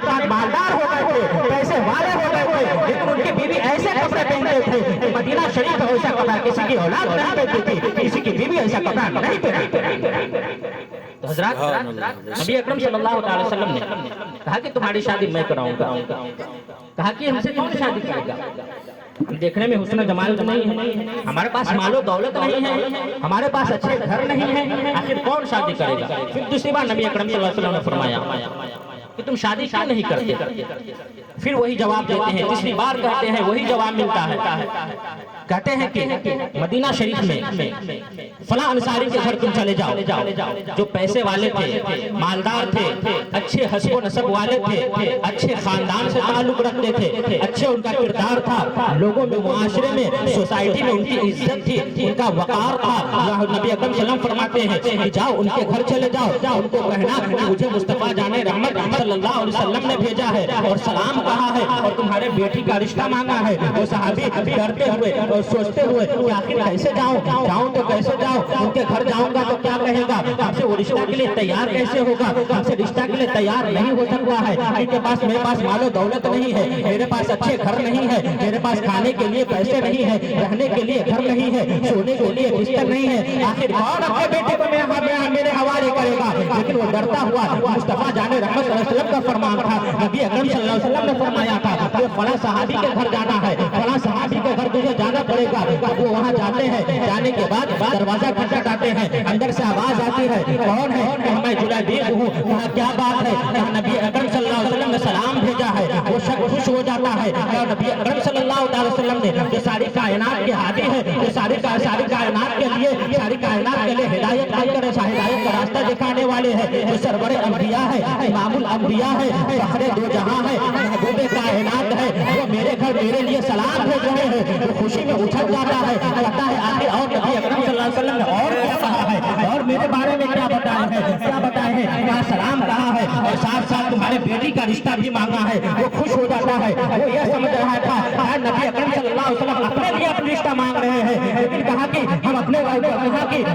بعد مالدار ہو گئے تھے، پیسے والے ہو گئے تھے، لیکن ان کی بیوی ایسے کپڑے پہنتے تھے کہ مدینہ شریف میں ایسا کپڑا کسی کی اولاد نہیں پہنتی تھی، کسی کی بیوی ایسا کپڑا نہیں پہنتی تھی۔ تو حضرات نبی اکرم صلی اللہ علیہ وسلم نے کہا کہ تمہاری شادی میں کراؤں گا، کہا کہ ہم سے کون شادی کرے گا؟ دیکھنے میں حسن و جمال تو نہیں ہے، ہمارے پاس مال و دولت نہیں ہے، ہمارے پاس اچھے گھر نہیں ہے، آخر کون شادی کرے گا؟ پھر دوسری بار نبی اکرم صلی اللہ علیہ وسلم نے فرمایا کہ تم شادی کیوں نہیں کرتے؟ پھر وہی جواب دیتے ہیں، تیسری بار کہتے ہیں وہی جواب ملتا ہے، کہتے ہیں کہ مدینہ شریف میں فلاں انصاری کے گھر تم چلے جاؤ، جو پیسے والے تھے، مالدار تھے، اچھے حسب و نسب والے تھے، اچھے خاندان سے تعلق رکھتے تھے، اچھے ان کا کردار تھا، لوگوں میں معاشرے میں سوسائٹی میں ان کی عزت تھی، ان کا وقار تھا۔ نبی اکرم صلی اللہ علیہ وسلم فرماتے ہیں کہ جاؤ ان کے گھر چلے جاؤ، ان کو کہنا کہ مجھے مصطفیٰ جان رحمت صلی اللہ علیہ وسلم نے بھیجا ہے اور سلام کہا ہے اور تمہارے بیٹی کا رشتہ مانگا ہے۔ وہ صحابی ڈرتے ہوئے اور سوچتے ہوئے کہ آخر کیسے جاؤں تو کیسے جاؤں، ان کے گھر جاؤں گا تو کیا کہے گا، ہم سے وہ رشتہ کے لیے تیار کیسے ہوگا، ہم سے رشتہ کے لیے تیار نہیں ہو سکتا ہے، ان کے پاس میرے پاس مال و دولت نہیں ہے، میرے پاس اچھے گھر نہیں ہے، میرے پاس کھانے کے لیے پیسے نہیں ہے، رہنے کے لیے گھر نہیں ہے، سونے کے لیے بستر نہیں ہے، آخر کون اپنے بیٹے کو میرے حوالے کرے گا؟ لیکن وہ ڈرتا ہوا مصطفیٰ جان رحمت صلی اللہ علیہ وسلم کا فرمان تھا، نبی اکرم صلی اللہ علیہ وسلم نے فرمایا تھا کہ فلاں صحابی کے گھر جانا ہے، فلاں صحابی کے گھر تجھے جانا پڑے گا۔ وہ وہاں جاتے ہیں، جانے کے بعد دروازہ کھٹکھٹاتے ہیں، اندر سے آواز آتی ہے، کون ہے؟ کہا میں جلیبیب ہوں۔ کہا کیا بات ہے؟ کہا نبی اکرم صلی اللہ علیہ وسلم نے سلام بھیجا ہے۔ وہ شخص خوش ہو جاتا ہے اور نبی اکرم صلی اللہ علیہ وسلم نے جو ساری کائنات کے ہادی ہے، جو ساری کائنات کے لیے ہدایت کا راستہ دکھانے والے ہیں، جو سرور انبیاء ہے، امام الانبیاء ہے، فخر دو جہاں ہے، محبوب کائنات ہے، وہ میرے گھر میرے لیے سلام بھیج رہے ہیں۔ وہ خوشی میں اچھل جاتا ہے، کہتا ہے آخر اور نبی اکرم صلی اللہ علیہ وسلم نے اور کیا کہا ہے اور میرے بارے میں کیا بتایا ہے؟ کہا سلام کہا ہے اور ساتھ ساتھ تمہارے بیٹی کا رشتہ بھی مانگا ہے۔ وہ خوش ہو جاتا ہے، وہ یہ سمجھ رہا تھا نبی اکرم صلی اللہ علیہ وسلم اپنے لیے اپنا رشتہ مانگ رہے ہیں، لیکن کہا کہ ہم اپنے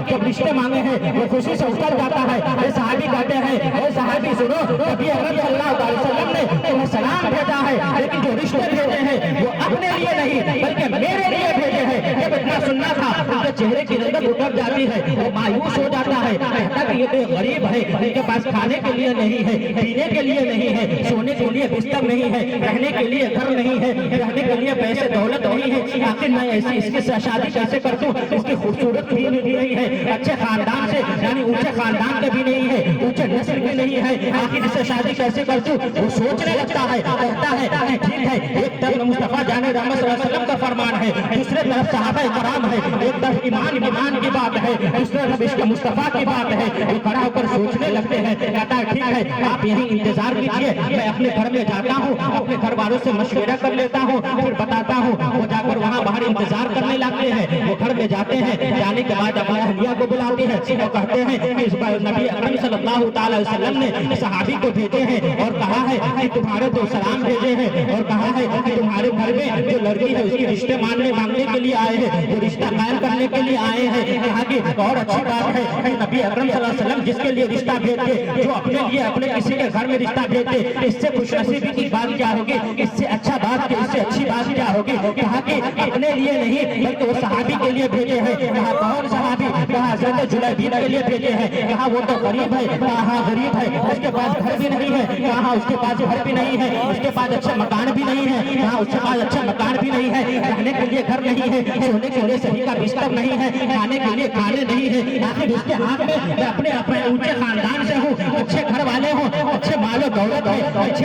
جب رشتے مانگے ہیں وہ خوشی سے اتر جاتا ہے۔ یہ صحابی کہتے ہیں اے صحابی سنو، نبی اکرم صلی اللہ علیہ وسلم نے تمہیں سلام بھیجا ہے، لیکن جو رشتے بھیجے ہیں وہ اپنے لیے نہیں بلکہ میرے لیے بھیجے ہیں۔ جب اتنا سننا تھا ان کے چہرے کی رنگت اتر جاتی ہے، وہ مایوس ہو جاتا ہے، کہتا کہ یہ تو غریب ہے، ان کے پاس کھانے کے لیے نہیں ہے، پینے کے لیے نہیں ہے، سونے کے لیے بستر نہیں ہے، رہنے کے لیے گھر نہیں ہے، رہنے کے لیے پیسے دولت نہیں ہے، آخر میں ایسی اس کی شادی کیسے کر دوں؟ اس کی خوبصورت بھی نہیں ہے، اچھے خاندان سے یعنی اونچے خاندان کے بھی نہیں ہے، اونچے نسل بھی نہیں ہے، آخر اس سے شادی کیسے کر دوں؟ وہ سوچنے لگتا ہے، کہتا ہے ٹھیک ہے، ایک طرف مصطفیٰ جان رحمت صلی اللہ علیہ وسلم کا فرمان ہے، دوسرے طرف صحابہ کرام ہے، ایک طرف ایمان کی بات ہے، دوسرے طرف عشق مصطفیٰ کی بات ہے۔ وہ کھڑا ہو کر سوچنے لگتے ہیں، کہتا ہے ٹھیک ہے آپ یہیں انتظار کیجیے، میں اپنے گھر میں جاتا ہوں، اپنے گھر والوں سے مشورہ کر لیتا ہوں، پھر بتاتا ہوں۔ وہ جا کر وہاں باہر انتظار کرنے لگتے ہیں، وہ گھر میں جاتے ہیں، جانے کے بعد اپنی اہلیہ کو بلاتے ہیں اور کہتے ہیں کہ اس بار نبی اکرم صلی اللہ تعالی وسلم نے صحابی کو بھیجے ہیں اور کہا ہے کہ تمہارے تو سلام بھیجے ہیں اور کہا ہے کہ تمہارے گھر میں جو لڑکی ہے اس کی رشتے مانگنے کے لیے آئے ہیں، جو رشتہ قائم کرنے کے لیے آئے ہیں۔ کہا کہ اور اچھی بات ہے کہ نبی اکرم صلی اللہ علیہ وسلم جس کے لیے رشتہ بھیجتے، جو اپنے لیے اپنے کسی کے گھر میں رشتہ بھیجتے، اس سے خوش نصیبی کی بات کیا ہوگی، اس سے اچھا بات اس سے اچھی بات کیا ہوگی؟ کہا کہ اپنے لیے نہیں بلکہ وہ صحابی کے لیے بھیجے ہیں۔ کہا کون صحابی؟ کہا حضرت جلیبیب کے لیے بھیجے ہیں۔ کہا وہ تو غریب ہے۔ کہا ہاں غریب ہے، اس کے پاس گھر بھی نہیں ہے۔ کہا اس کے پاس گھر بھی نہیں ہے، اس کے پاس اچھا مکان بھی نہیں ہے۔ کہا اس کے پاس اچھا مکان بھی نہیں ہے، رہنے کے لیے گھر نہیں ہے، سونے کے لیے صحیح کا بستر نہیں ہے، کھانے کے لیے کھانے نہیں ہے۔ آخر اس کے ہاتھ میں میں اپنے اونچے خاندان سے ہوں، اچھے گھر والے ہوں، اچھے مال و دولت ہے،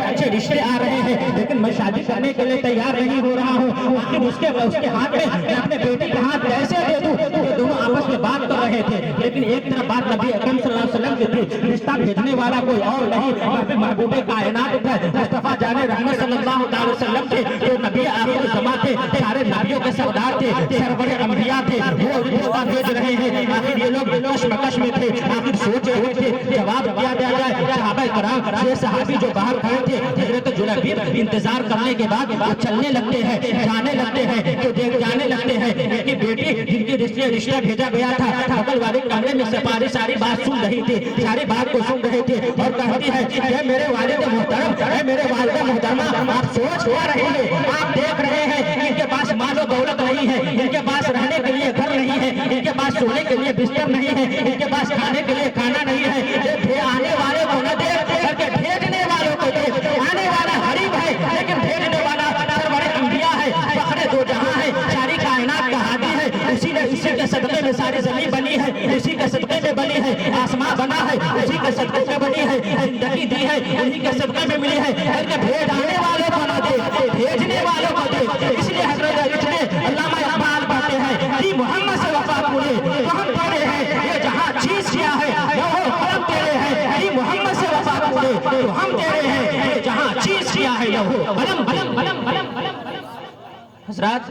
اچھے رشتے آ رہے ہیں، لیکن میں شادی کرنے کے لیے تیار نہیں ہو رہا ہوں۔ آخر اس کے ہاتھ میں اپنے بیٹے کے ہاتھ کیسے دے دوں؟ یہ دونوں آپس میں بات کر رہے تھے، لیکن ایک طرف بات نبی اکرم صلی اللہ علیہ وسلم کی تھی، رشتہ بھیجنے والا کوئی اور نہیں، محبوب کائنات تھے، مصطفیٰ جان رحمت صلی اللہ علیہ وسلم تھے، جو نبی آخر الزمان تھے، سارے نبیوں کے سردار تھے، سرور انبیاء تھے، وہ رشتہ بھیج رہے ہیں۔ آخر یہ لوگ کشمکش میں تھے، آخر سوچ رہے تھے جواب کیا دیا جائے۔ صحابہ کرام یہ صحابی جو باہر کھڑے تھے حضرت جلیبیب انتظار کرنے کے بعد وہ چلنے لگتے ہیں جانے لگتے ہیں تو دیکھ جانے لگتے ہیں ان کی بیٹی جن کی رشتہ بھیجا گیا تھا بغل والے کمرے میں سپاری ساری بات سن رہی تھی ساری بات کو سن رہے تھے اور کہتی ہے کہ میرے والد محترم اے میرے والدہ محترمہ آپ سوچ کیا رہے ہیں آپ دیکھ رہے ہیں ان کے پاس مال و دولت نہیں ہے ان کے پاس رہنے کے لیے گھر نہیں ہے ان کے پاس سونے کے لیے بستر نہیں ہے ان کے پاس کھانے کے لیے کھانا نہیں ہے آنے والے کو نہ دیکھ بلکہ بھیجنے والوں کو دیکھ آنے والا غریب ہے لیکن بھیجنے والا بڑے انبیاء ہے فخر دو جہاں ہے ساری کائنات کا ہادی ہے اسی کے صدقے میں ساری زمین بنی ہے اسی کے صدقے میں بنی ہے آسمان بنا ہے اسی کے صدقے میں بنی ہے زندگی دی ہے انہی کے صدقے میں ملی ہے بلکہ بھیج آنے والوں کو نہ دیکھ بھیجنے والوں کو دیکھ اس لیے حضرت علامہ اقبال پڑھتے ہیں کہ محمد سے وفا پورے تو ہم تیرے ہیں یہ جہاں چیز کیا ہے وہ قلم تیرے ہیں کہ محمد سے وفا پورے تو ہم تیرے ہیں یہ جہاں چیز کیا ہے وہ قلم حضرات